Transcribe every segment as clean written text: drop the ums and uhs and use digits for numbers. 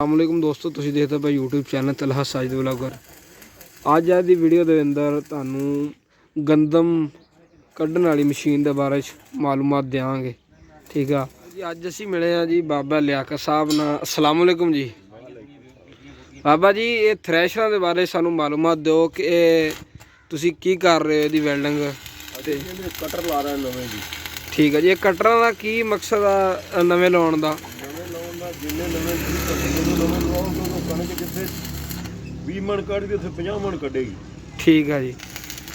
अस्सलामुअलैकुम दोस्तों, तुसीं देखते पे YouTube channel Talha Sajid vlogger. अज दी वीडियो के अंदर तुहानूं गंदम कड्ढण वाली मशीन के बारे मालूमात देंगे। ठीक है जी, अज असीं मिले हैं जी बाबा लियाकत साहब नाल। अस्सलामुअलैकुम जी बाबा जी, ये थ्रैशरां के बारे सानूं मालूमात दो कि तुसीं की कर रहे हो, इहदी वैल्डिंग ते कटर ला रहे नवे जी। ठीक है जी, कटरां दा की मकसद आ नवें लाउण दा? जिन्ने नवे कणक जिथे 20 मन कढ़दी उत्थे 50 मन कढ़ेगी। ठीक है जी,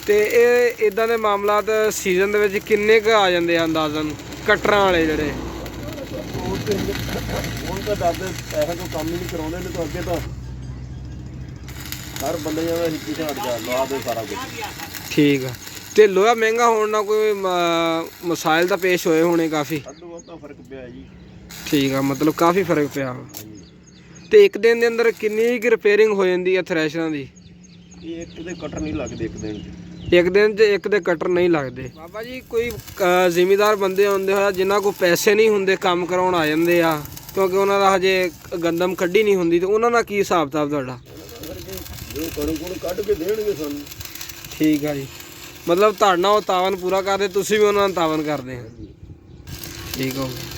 तो ये इदां दे मामलात सीजन दे विच किन्ने क आ जांदे आ अंदाजन कटरां वाले जेहड़े? ਹੁਣ ਤਾਂ ਡਰਦੇ ਪੈਸੇ ਤੋਂ ਕੰਮ ਹੀ ਨਹੀਂ ਕਰਾਉਂਦੇ, ਨਹੀਂ ਤਾਂ ਅੱਗੇ ਤਾਂ ਹਰ ਬੰਦੇ ਦਾ ਹਿੱਕੀ ਝਾੜ ਜਾ ਲਾ ਦੇ ਸਾਰਾ ਕੁਝ। ठीक है, तो लोहा महंगा होने ना कोई मसाइल तो पेश होए होने काफ़ी? ਅੱਡੋ ਵੱਧ ਤਾਂ ਫਰਕ ਪਿਆ ਜੀ। ठीक है, मतलब काफ़ी फर्क पिया। तो एक दिन के अंदर किन्नी क रिपेयरिंग हो जाती है थ्रैशरां दी? ਇਹ ਇੱਕ ਦੇ ਕਟਰ ਨਹੀਂ ਲੱਗਦੇ ਇੱਕ ਦਿਨ 'ਚ। एक दिन च एक दे कटर नहीं लगते? बाबा जी, कोई जिमीदार बंदे होंदे हो जिन्हां को पैसे नहीं होंदे काम कराउण आ जांदे आ, क्योंकि उन्हां दा हजे गंदम कड्ढी नहीं हुंदी, तो उन्हां दा की हिसाब किताब तुहाडा? ਜੋ ਕਣਕ ਨੂੰ ਕੱਢ ਕੇ ਦੇਣਗੇ ਸਾਨੂੰ। ठीक है जी, मतलब तुहाडे नाल ओह तावन पूरा करदे, तुसीं भी उन्हां नाल तावन करदे हो। ठीक हो गया।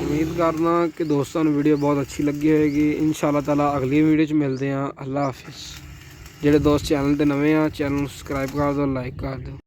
उम्मीद करना कि दोस्तों वीडियो बहुत अच्छी लगी होगी। इंशाअल्लाह ताला अगली वीडियो च मिलते हैं। अल्लाह हाफिज़। जेडे दोस्त चैनल ते नवे आ, चैनल सब्सक्राइब कर दो, लाइक कर दो।